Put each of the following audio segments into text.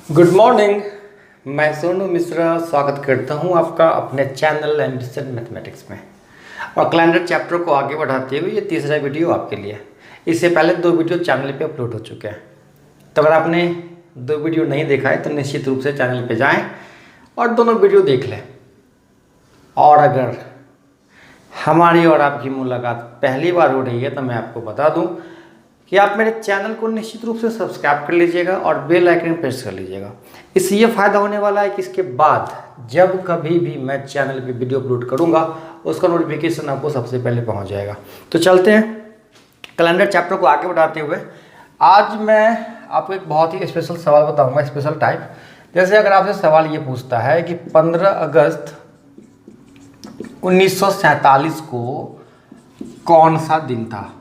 Good morning. मैं सोनू मिश्रा स्वागत करता हूं आपका अपने चैनल एम्बिशन मैथमेटिक्स में। और कैलेंडर चैप्टर को आगे बढ़ाते हुए ये तीसरा वीडियो आपके लिए। इससे पहले 2 वीडियो चैनल पे अपलोड हो चुके हैं, तो अगर आपने 2 वीडियो नहीं देखा है तो निश्चित रूप से चैनल पे जाएं और दोनों वीडियो देख लें। और अगर हमारी और आपकी मुलाकात पहली बार हो रही है तो मैं आपको बता दूँ कि आप मेरे चैनल को निश्चित रूप से सब्सक्राइब कर लीजिएगा और बेल आइकन प्रेस कर लीजिएगा। इससे ये फ़ायदा होने वाला है कि इसके बाद जब कभी भी मैं चैनल पे वीडियो अपलोड करूँगा उसका नोटिफिकेशन आपको सबसे पहले पहुँच जाएगा। तो चलते हैं कैलेंडर चैप्टर को आगे बढ़ाते हुए। आज मैं आपको एक बहुत ही स्पेशल सवाल बताऊँगा, स्पेशल टाइप। जैसे अगर आपसे सवाल ये पूछता है कि 15 अगस्त 1947 को कौन सा दिन था,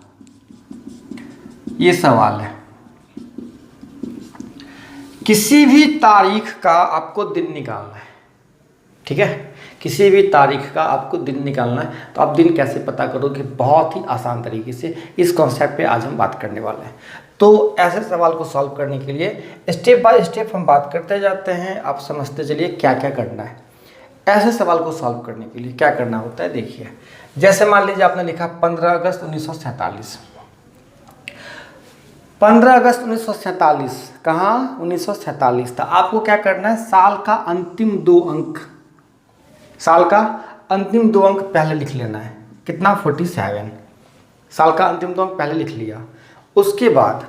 ये सवाल है। किसी भी तारीख का आपको दिन निकालना है, ठीक है। किसी भी तारीख का आपको दिन निकालना है, तो आप दिन कैसे पता करोगे? बहुत ही आसान तरीके से इस कॉन्सेप्ट पे आज हम बात करने वाले हैं। तो ऐसे सवाल को सॉल्व करने के लिए स्टेप बाय स्टेप हम बात करते जाते हैं। आप समझते चलिए क्या क्या करना है। ऐसे सवाल को सॉल्व करने के लिए क्या करना होता है, देखिए। जैसे मान लीजिए आपने लिखा 15 अगस्त 1947। 15 अगस्त 1947 कहाँ? 1947 था। आपको क्या करना है? साल का अंतिम 2 अंक, साल का अंतिम 2 अंक पहले लिख लेना है। कितना? 47। साल का अंतिम 2 अंक पहले लिख लिया। उसके बाद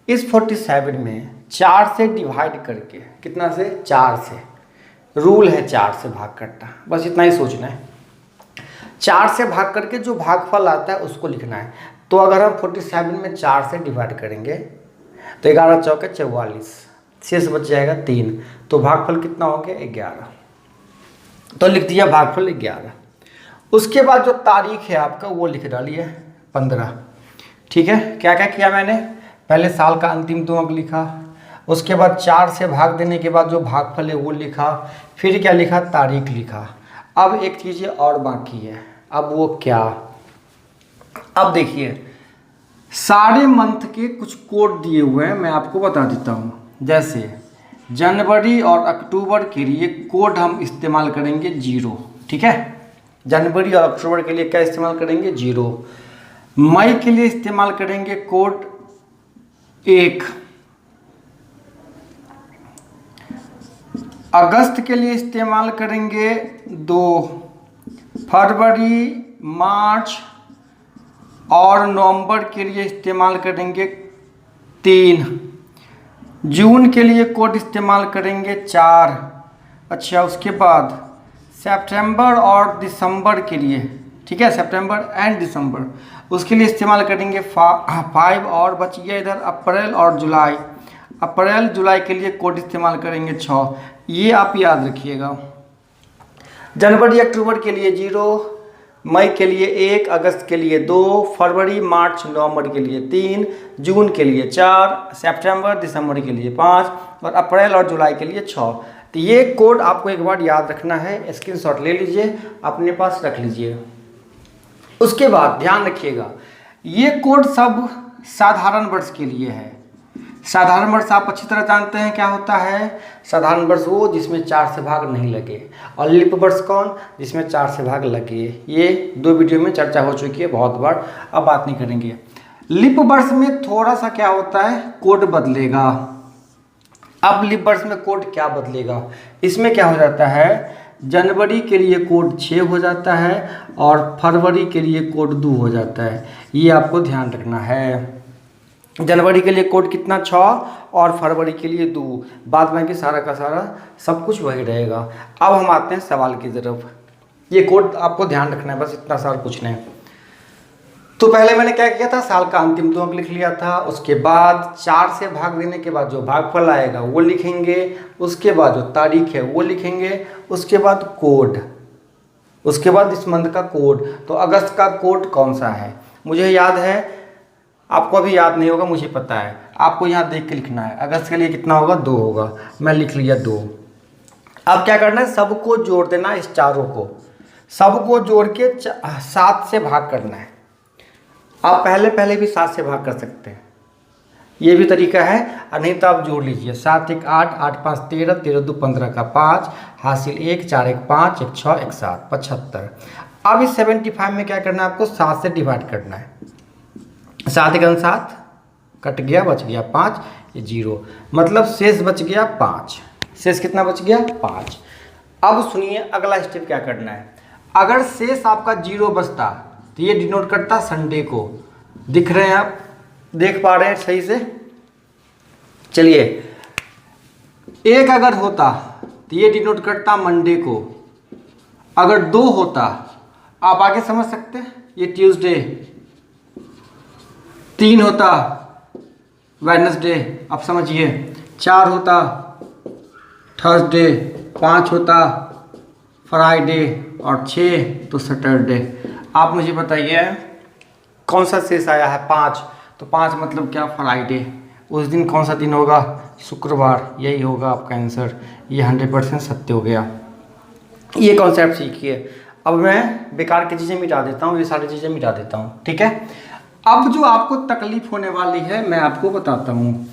इस 47 में 4 से डिवाइड करके, कितना से? 4 से। रूल है 4 से भाग करना, बस इतना ही सोचना है। 4 से भाग करके जो भागफल आता है उसको लिखना है। तो अगर हम 47 में 4 से डिवाइड करेंगे तो 11 चौके 44, शेष बच जाएगा 3। तो भागफल कितना हो गया? 11। तो लिख दिया भागफल 11। उसके बाद जो तारीख है आपका वो लिख डालिए 15, ठीक है। क्या क्या किया मैंने? पहले साल का अंतिम 2 अंक लिखा, उसके बाद 4 से भाग देने के बाद जो भागफल है वो लिखा, फिर क्या लिखा? तारीख लिखा। अब एक चीज़ और बाकी है। अब वो क्या? अब देखिए, सारे मंथ के कुछ कोड दिए हुए हैं, मैं आपको बता देता हूँ। जैसे जनवरी और अक्टूबर के लिए कोड हम इस्तेमाल करेंगे 0, ठीक है। जनवरी और अक्टूबर के लिए क्या इस्तेमाल करेंगे? 0। मई के लिए इस्तेमाल करेंगे कोड 1। अगस्त के लिए इस्तेमाल करेंगे 2। फरवरी, मार्च और नवंबर के लिए इस्तेमाल करेंगे 3। जून के लिए कोड इस्तेमाल करेंगे 4। अच्छा, उसके बाद सितंबर और दिसंबर के लिए, ठीक है, सितंबर एंड दिसंबर, उसके लिए इस्तेमाल करेंगे 5। और बच गया इधर अप्रैल और जुलाई। अप्रैल जुलाई के लिए कोड इस्तेमाल करेंगे 6। ये आप याद रखिएगा। जनवरी अक्टूबर के लिए 0, मई के लिए 1, अगस्त के लिए 2, फरवरी मार्च नवंबर के लिए 3, जून के लिए 4, सितंबर दिसंबर के लिए 5 और अप्रैल और जुलाई के लिए 6। तो ये कोड आपको एक बार याद रखना है, स्क्रीनशॉट ले लीजिए, अपने पास रख लीजिए। उसके बाद ध्यान रखिएगा, ये कोड सब साधारण वर्ष के लिए है। साधारण वर्ष आप अच्छी तरह जानते हैं क्या होता है। साधारण वर्ष वो जिसमें 4 से भाग नहीं लगे, और लिप वर्ष कौन? जिसमें 4 से भाग लगे। ये 2 वीडियो में चर्चा हो चुकी है बहुत बार, अब बात नहीं करेंगे। लिप वर्ष में थोड़ा सा क्या होता है, कोड बदलेगा। अब लिप वर्ष में कोड क्या बदलेगा? इसमें क्या हो जाता है, जनवरी के लिए कोड 6 हो जाता है और फरवरी के लिए कोड 2 हो जाता है। ये आपको ध्यान रखना है। जनवरी के लिए कोड कितना? 6 और फरवरी के लिए 2। बाद बाकी सारा का सारा सब कुछ वही रहेगा। अब हम आते हैं सवाल की तरफ। ये कोड आपको ध्यान रखना है, बस इतना सारा कुछ नहीं। तो पहले मैंने क्या किया था, साल का अंतिम 2 अंक लिख लिया था। उसके बाद 4 से भाग देने के बाद जो भागफल आएगा वो लिखेंगे। उसके बाद जो तारीख है वो लिखेंगे। उसके बाद कोड, उसके बाद इस मंथ का कोड। तो अगस्त का कोड कौन सा है मुझे याद है, आपको अभी याद नहीं होगा, मुझे पता है। आपको यहाँ देख के लिखना है। अगस्त के लिए कितना होगा? 2 होगा। मैं लिख लिया 2। अब क्या करना है, सबको जोड़ देना, इस चारों को सबको जोड़ के 7 से भाग करना है। आप पहले भी 7 से भाग कर सकते हैं। ये भी तरीका है, और नहीं तो आप जोड़ लीजिए 7 1 8, 8 5 13, 13 2 15 का 5, हासिल 1, 4 1 5, 1 6 1 7, 75। अब इस 75 में क्या करना है आपको, 7 से डिवाइड करना है। 7 1 7 कट गया, बच गया 5, ये 0, मतलब शेष बच गया 5। शेष कितना बच गया, 5। अब सुनिए अगला स्टेप क्या करना है। अगर शेष आपका 0 बचता तो ये डिनोट करता संडे को। दिख रहे हैं आप, देख पा रहे हैं सही से? चलिए, 1 अगर होता तो ये डिनोट करता मंडे को। अगर 2 होता, आप आगे समझ सकते हैं, ये ट्यूसडे। 3 होता वेडनेसडे, आप समझिए। 4 होता थर्सडे, 5 होता फ्राइडे, और 6 तो सैटरडे। आप मुझे बताइए कौन सा शेष आया है, 5। तो 5 मतलब क्या, फ्राइडे। उस दिन कौन सा दिन होगा, शुक्रवार। यही होगा आपका आंसर। ये 100% सत्य हो गया। ये कॉन्सेप्ट सीखिए। अब मैं बेकार की चीज़ें मिटा देता हूँ, ये सारी चीज़ें मिटा देता हूँ, ठीक है। अब जो आपको तकलीफ होने वाली है मैं आपको बताता हूँ।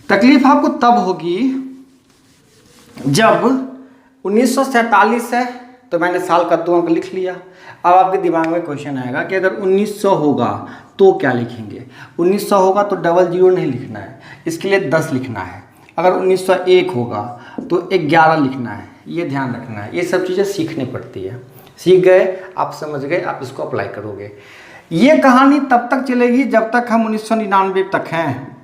तकलीफ आपको तब होगी जब 1947 है, तो मैंने साल का 2 अंक लिख लिया। अब आपके दिमाग में क्वेश्चन आएगा कि अगर 1900 होगा तो क्या लिखेंगे। 1900 होगा तो डबल 0 नहीं लिखना है, इसके लिए 10 लिखना है। अगर 1901 होगा तो 11 लिखना है, ये ध्यान रखना है। ये सब चीज़ें सीखनी पड़ती है। सीख गए, आप समझ गए, आप इसको अप्लाई करोगे। ये कहानी तब तक चलेगी जब तक हम 1999 तक हैं।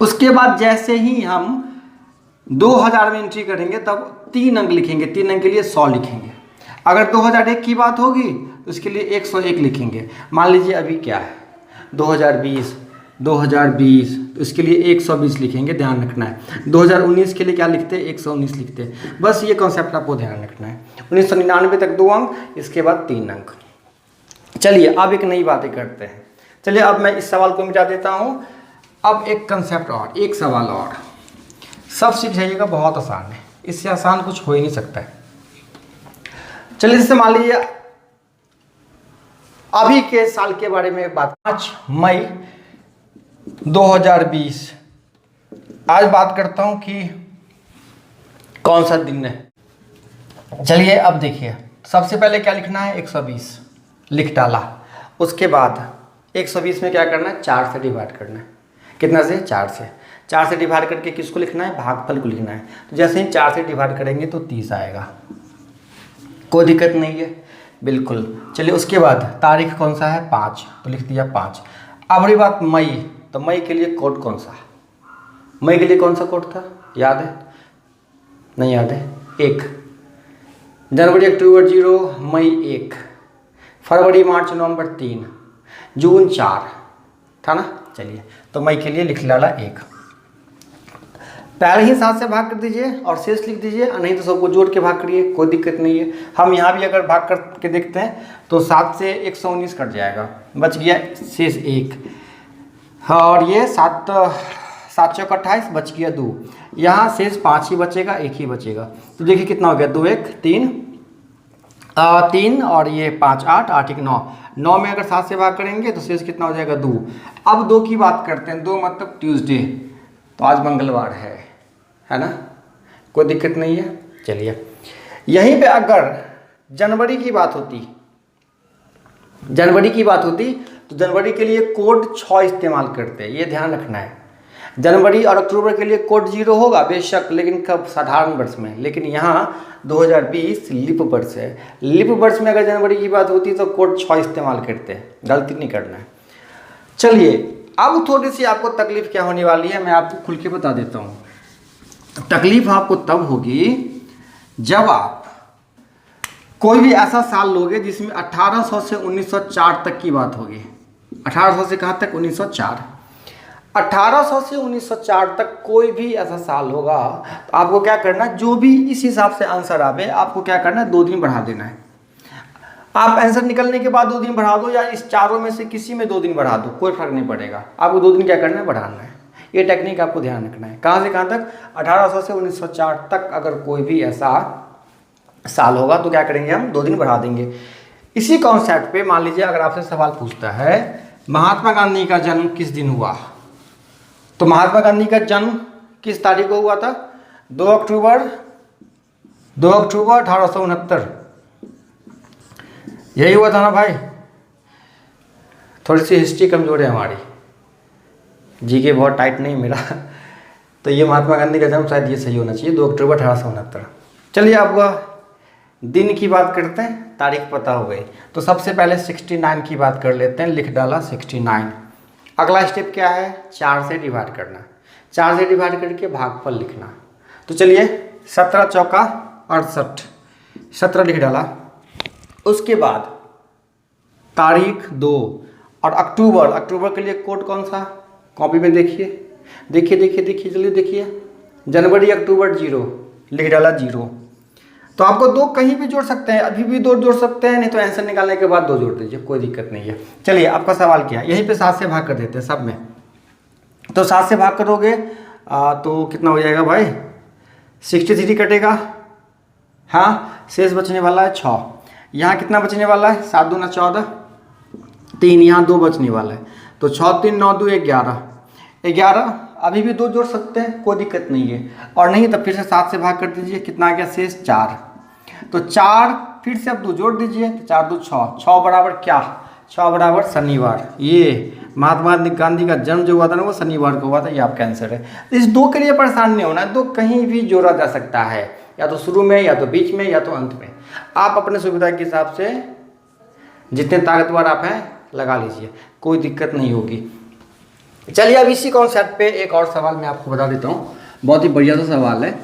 उसके बाद जैसे ही हम 2000 में एंट्री करेंगे तब 3 अंक लिखेंगे। 3 अंक के लिए 100 लिखेंगे। अगर 2001 की बात होगी तो इसके लिए 101 लिखेंगे। मान लीजिए अभी क्या है 2020, तो इसके लिए 120 लिखेंगे, ध्यान रखना है। 2019 के लिए क्या लिखते हैं, 119 लिखते हैं। बस ये कॉन्सेप्ट आपको ध्यान रखना है। 1999 तक 2 अंक, इसके बाद 3 अंक। चलिए अब एक नई बातें करते हैं। चलिए अब मैं इस सवाल को मिटा देता हूँ। अब एक कंसेप्ट और, एक सवाल और। सब सीख जाइएगा, बहुत आसान है, इससे आसान कुछ हो ही नहीं सकता है। चलिए जैसे मान लीजिए अभी के साल के बारे में बात, 5 मई 2020। आज बात करता हूं कि कौन सा दिन है। चलिए अब देखिए, सबसे पहले क्या लिखना है, 120 लिख डाला। उसके बाद 120 में क्या करना है, 4 से डिवाइड करना है। कितना से, 4 से। 4 से डिवाइड करके किसको लिखना है, भागफल को लिखना है। तो जैसे ही 4 से डिवाइड करेंगे तो 30 आएगा। कोई दिक्कत नहीं है, बिल्कुल। चलिए उसके बाद तारीख कौन सा है, 5, तो लिख दिया 5। अब रही बात मई, तो मई के लिए कोड कौन सा, मई के लिए कौन सा कोड था, याद है, नहीं याद है, 1। जनवरी अक्टूबर 0, मई 1, फरवरी मार्च नवंबर 3, जून 4 था ना। चलिए तो मई के लिए लिख डाला 1। पहले ही 7 से भाग कर दीजिए और शेष लिख दीजिए, नहीं तो सबको जोड़ के भाग करिए, कोई दिक्कत नहीं है। हम यहाँ भी अगर भाग करके देखते हैं तो 7 से 119 कट जाएगा, बच गया शेष 1। और ये 7 चौक 28, बच गया 2। यहाँ शेष 5 ही बचेगा, 1 ही बचेगा। तो देखिए कितना हो गया, 2 1 3 3 और ये 5 8 8 1 9। 9 में अगर 7 से भाग करेंगे तो शेष कितना हो जाएगा, 2। अब 2 की बात करते हैं, 2 मतलब ट्यूसडे, तो आज मंगलवार है ना, कोई दिक्कत नहीं है। चलिए यहीं पे अगर जनवरी की बात होती तो जनवरी के लिए कोड 6 इस्तेमाल करते हैं, ये ध्यान रखना है। जनवरी और अक्टूबर के लिए कोड 0 होगा बेशक, लेकिन कब, साधारण वर्ष में। लेकिन यहाँ 2020 लिप वर्ष है, लिप वर्ष में अगर जनवरी की बात होती तो कोड 6 इस्तेमाल करते हैं, गलती नहीं करना है। चलिए अब थोड़ी सी आपको तकलीफ क्या होने वाली है मैं आपको खुल के बता देता हूँ। तकलीफ आपको तब होगी जब आप कोई भी ऐसा साल लोगे जिसमें 1800 से 1904 तक की बात होगी। 1800 से कहाँ तक, 1904। 1800 से 1904 तक कोई भी ऐसा साल होगा तो आपको क्या करना है, जो भी इस हिसाब से आंसर आवे आपको क्या करना है, 2 दिन बढ़ा देना है। आप आंसर निकलने के बाद 2 दिन बढ़ा दो, या इस चारों में से किसी में 2 दिन बढ़ा दो, कोई फर्क नहीं पड़ेगा। आपको 2 दिन क्या करना है, बढ़ाना है। ये टेक्निक आपको ध्यान रखना है। कहाँ से कहाँ तक, 1800 से 1904 तक अगर कोई भी ऐसा साल होगा तो क्या करेंगे, हम 2 दिन बढ़ा देंगे। इसी कॉन्सेप्ट पे मान लीजिए अगर आपसे सवाल पूछता है महात्मा गांधी का जन्म किस दिन हुआ, तो महात्मा गांधी का जन्म किस तारीख को हुआ था? 2 अक्टूबर 1869। यही हुआ था ना भाई? थोड़ी सी हिस्ट्री कमजोर है हमारी, जीके बहुत टाइट नहीं मेरा। तो ये महात्मा गांधी का जन्म शायद ये सही होना चाहिए, 2 अक्टूबर 1869। चलिए अब दिन की बात करते हैं, तारीख पता हो गई। तो सबसे पहले 69 की बात कर लेते हैं, लिख डाला 69। अगला स्टेप क्या है? 4 से डिवाइड करना, 4 से डिवाइड करके भागफल लिखना। तो चलिए 17 चौका 68, 17 लिख डाला। उसके बाद तारीख 2 और अक्टूबर के लिए कोड कौन सा? कॉपी में देखिए जल्दी देखिए। जनवरी अक्टूबर 0 लिख डाला 0। तो आपको 2 कहीं भी जोड़ सकते हैं, अभी भी 2 जोड़ सकते हैं, नहीं तो आंसर निकालने के बाद 2 जोड़ दीजिए, कोई दिक्कत नहीं है। चलिए आपका सवाल क्या है? यहीं पे 7 से भाग कर देते हैं सब में। तो 7 से भाग करोगे तो कितना हो जाएगा भाई? 63 कटेगा। हाँ, शेष बचने वाला है 6। यहाँ कितना बचने वाला है? 7 दूना 14, 3, यहाँ 2 बचने वाला है। तो 6 3 9 2 11। अभी भी 2 जोड़ सकते हैं, कोई दिक्कत नहीं है। और नहीं तो फिर से 7 से भाग कर दीजिए, कितना आ गया? शेष 4। तो 4 फिर से अब 2 जोड़ दीजिए, तो 4 2 6, 6 बराबर क्या? 6 बराबर शनिवार। ये महात्मा गांधी का जन्म जो हुआ था ना, वो शनिवार को हुआ था। ये आपका आंसर है। इस 2 के लिए परेशान नहीं होना है, 2 कहीं भी जोड़ा जा सकता है, या तो शुरू में, या तो बीच में, या तो अंत में। आप अपने सुविधा के हिसाब से जितने ताकतवर आप हैं लगा लीजिए, कोई दिक्कत नहीं होगी। चलिए अब इसी कॉन्सेप्ट पे एक और सवाल मैं आपको बता देता हूँ, बहुत ही बढ़िया सा सवाल है।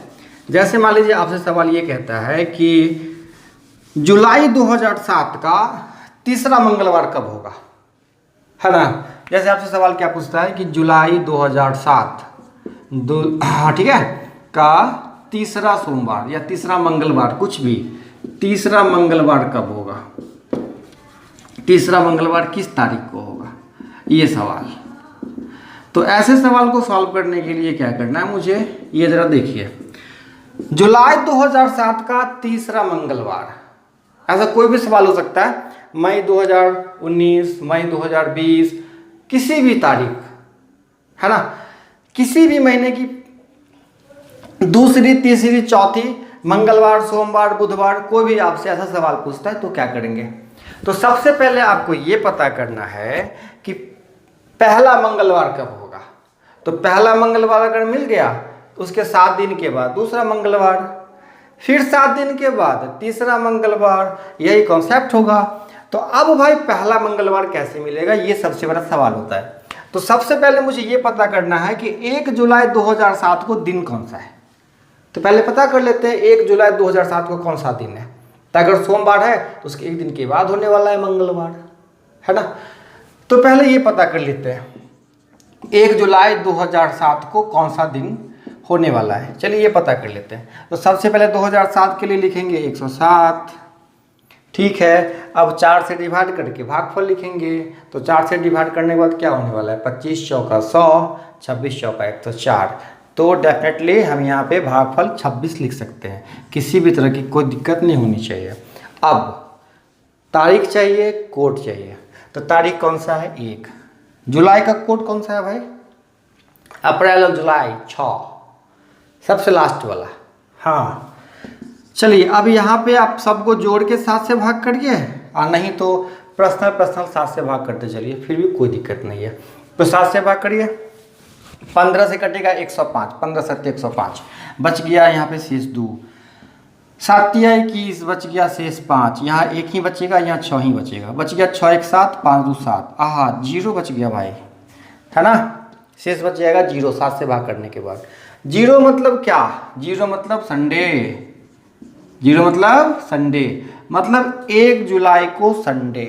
जैसे मान लीजिए आपसे सवाल ये कहता है कि जुलाई 2007 का तीसरा मंगलवार कब होगा, है ना? जैसे आपसे सवाल क्या पूछता है कि जुलाई 2007 ठीक है, का तीसरा सोमवार या तीसरा मंगलवार, कुछ भी, तीसरा मंगलवार कब होगा? तीसरा मंगलवार किस तारीख को होगा? ये सवाल। तो ऐसे सवाल को सॉल्व करने के लिए क्या करना है मुझे, ये जरा देखिए। जुलाई 2007 का तीसरा मंगलवार, ऐसा कोई भी सवाल हो सकता है। मई 2019, मई 2020, किसी भी तारीख, है ना? किसी भी महीने की दूसरी, तीसरी, चौथी, मंगलवार, सोमवार, बुधवार, कोई भी आपसे ऐसा सवाल पूछता है तो क्या करेंगे? तो सबसे पहले आपको ये पता करना है कि पहला मंगलवार कब होगा। तो पहला मंगलवार अगर मिल गया तो उसके 7 दिन के बाद दूसरा मंगलवार, फिर 7 दिन के बाद तीसरा मंगलवार, यही कॉन्सेप्ट होगा। तो अब भाई पहला मंगलवार कैसे मिलेगा, ये सबसे बड़ा सवाल होता है। तो सबसे पहले मुझे ये पता करना है कि 1 जुलाई 2007 को दिन कौन सा है। तो पहले पता कर लेते हैं 1 जुलाई 2007 को कौन सा दिन है। तो अगर सोमवार है तो उसके 1 दिन के बाद होने वाला है मंगलवार, है ना? तो पहले ये पता कर लेते हैं 1 जुलाई 2007 को कौन सा दिन होने वाला है। चलिए ये पता कर लेते हैं। तो सबसे पहले 2007 के लिए लिखेंगे 107, ठीक है। अब 4 से डिवाइड करके भागफल लिखेंगे। तो 4 से डिवाइड करने के बाद क्या होने वाला है? 25 चौका 100, 26 चौका 104। तो डेफिनेटली हम यहाँ पे भागफल 26 लिख सकते हैं, किसी भी तरह की कोई दिक्कत नहीं होनी चाहिए। अब तारीख चाहिए, कोड चाहिए। तो तारीख कौन सा है? 1। जुलाई का कोड कौन सा है भाई? अप्रैल और जुलाई 6, सबसे लास्ट वाला। हाँ चलिए अब यहाँ पे आप सबको जोड़ के 7 से भाग करिए, और नहीं तो पर्सनल 7 से भाग करते चलिए, फिर भी कोई दिक्कत नहीं है। तो 7 से भाग करिए, 15 से कटेगा 105, 15 7 105, बच गया यहाँ पे शेष 2, 7 या 21, बच गया शेष 5, यहाँ 1 ही बचेगा, यहाँ 6 ही बचेगा, बच गया 6 1 7, 5 2 7, आहा 0 बच गया भाई, है ना? शेष बच जाएगा 0 7 से भाग करने के बाद। 0 मतलब क्या? 0 मतलब संडे, 0 मतलब संडे, मतलब 1 जुलाई को संडे।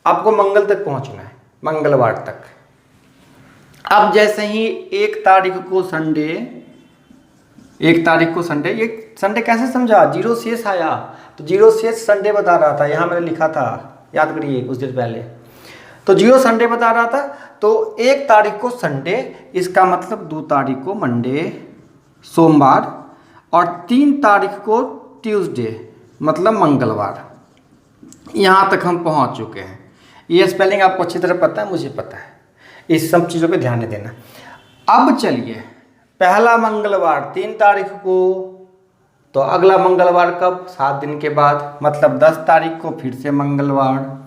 आपको मंगल तक पहुंचना है, मंगलवार तक। अब जैसे ही 1 तारीख को संडे, 1 तारीख को संडे, ये संडे कैसे समझा? 0 शेष आया, तो 0 शेष संडे बता रहा था, यहाँ मैंने लिखा था, याद करिए कुछ देर पहले। तो 0 संडे बता रहा था। तो 1 तारीख को संडे, इसका मतलब 2 तारीख को मंडे सोमवार, और 3 तारीख को ट्यूसडे मतलब मंगलवार। यहाँ तक हम पहुँच चुके हैं। ये स्पेलिंग आपको अच्छी तरह पता है, मुझे पता है, इस सब चीज़ों पे ध्यान देना। अब चलिए, पहला मंगलवार 3 तारीख को, तो अगला मंगलवार कब? 7 दिन के बाद, मतलब 10 तारीख को फिर से मंगलवार।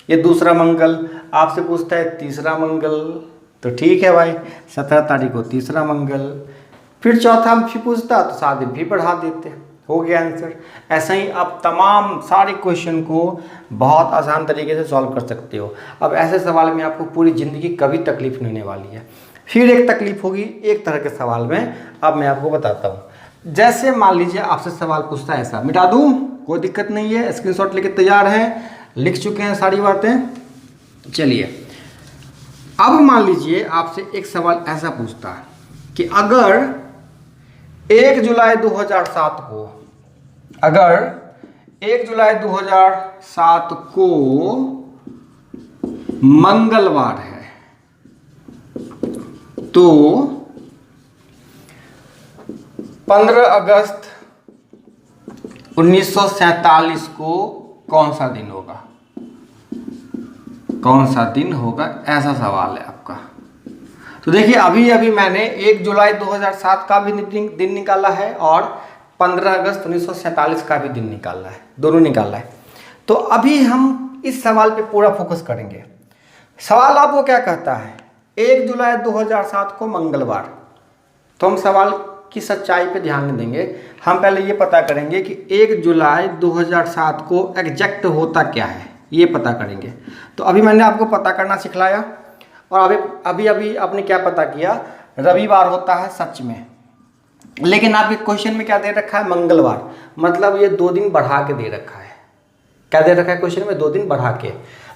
ये दूसरा मंगल। आपसे पूछता है तीसरा मंगल, तो ठीक है भाई, 17 तारीख को तीसरा मंगल। फिर चौथा फिर पूछता तो 7 दिन फिर बढ़ा देते, हो गया आंसर। ऐसा ही आप तमाम सारे क्वेश्चन को बहुत आसान तरीके से सॉल्व कर सकते हो। अब ऐसे सवाल में आपको पूरी ज़िंदगी कभी तकलीफ नहीं होने वाली है। फिर एक तकलीफ होगी एक तरह के सवाल में, अब मैं आपको बताता हूँ। जैसे मान लीजिए आपसे सवाल पूछता है ऐसा, मिटा दूँ, कोई दिक्कत नहीं है, स्क्रीनशॉट लेके तैयार हैं, लिख चुके हैं सारी बातें। चलिए, अब मान लीजिए आपसे एक सवाल ऐसा पूछता है कि अगर 1 जुलाई 2007 को, अगर 1 जुलाई 2007 को मंगलवार है, तो 15 अगस्त 1947 को कौन सा दिन होगा? कौन सा दिन होगा, ऐसा सवाल है आपका। तो देखिए, अभी अभी मैंने 1 जुलाई 2007 का भी दिन निकाला है और 15 अगस्त 1947 का भी दिन निकाला है, दोनों निकाला है। तो अभी हम इस सवाल पे पूरा फोकस करेंगे। सवाल आपको क्या कहता है? 1 जुलाई 2007 को मंगलवार। तो हम सवाल की सच्चाई पे ध्यान नहीं देंगे, हम पहले ये पता करेंगे कि 1 जुलाई 2007 को एग्जैक्ट होता क्या है, ये पता करेंगे। तो अभी मैंने आपको पता करना सिखलाया, और अभी आपने क्या पता किया? रविवार होता है सच में, लेकिन आपके क्वेश्चन में क्या दे रखा है? मंगलवार, मतलब ये 2 दिन बढ़ा के दे रखा है। क्या दे रखा है क्वेश्चन में? 2 दिन बढ़ा के।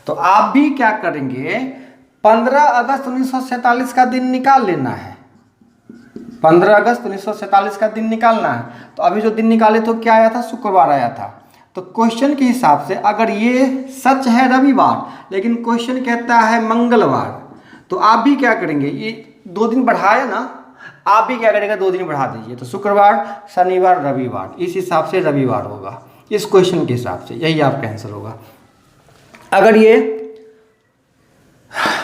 तो आप भी क्या करेंगे? 15 अगस्त 1947 का दिन निकाल लेना है। 15 अगस्त 1947 का दिन निकालना है। तो अभी जो दिन निकाले तो क्या आया था? शुक्रवार आया था। तो क्वेश्चन के हिसाब से अगर ये सच है रविवार, लेकिन क्वेश्चन कहता है मंगलवार, तो आप भी क्या करेंगे? ये 2 दिन बढ़ाया ना, आप भी क्या करेंगे? 2 दिन बढ़ा दीजिए। तो शुक्रवार, शनिवार, रविवार, इस हिसाब से रविवार होगा, इस क्वेश्चन के हिसाब से यही आपका आंसर होगा। अगर ये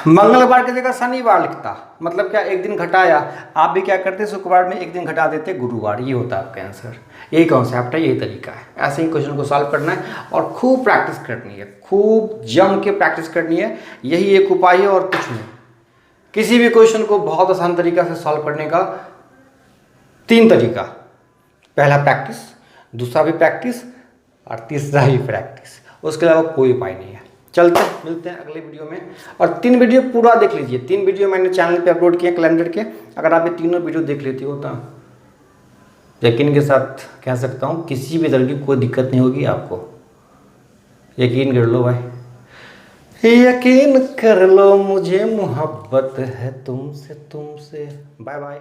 मंगलवार की जगह शनिवार लिखता, मतलब क्या, 1 दिन घटाया, आप भी क्या करते? शुक्रवार में 1 दिन घटा देते, गुरुवार। ये होता है आपका आंसर। यही कॉन्सेप्ट है, यही तरीका है। ऐसे ही क्वेश्चन को सॉल्व करना है और खूब प्रैक्टिस करनी है, खूब जम के प्रैक्टिस करनी है। यही एक उपाय है और कुछ नहीं। किसी भी क्वेश्चन को बहुत आसान तरीका से सॉल्व करने का 3 तरीका: पहला प्रैक्टिस, दूसरा भी प्रैक्टिस, और तीसरा भी प्रैक्टिस। उसके अलावा कोई उपाय नहीं है। चलते हैं, मिलते हैं अगले वीडियो में। और 3 वीडियो पूरा देख लीजिए। 3 वीडियो मैंने चैनल पे अपलोड किए कैलेंडर के। अगर आप ये तीनों वीडियो देख लेती हो तो यकीन के साथ कह सकता हूँ किसी भी तरह की कोई दिक्कत नहीं होगी आपको। यकीन कर लो भाई, यकीन कर लो, मुझे मोहब्बत है तुमसे। Bye bye.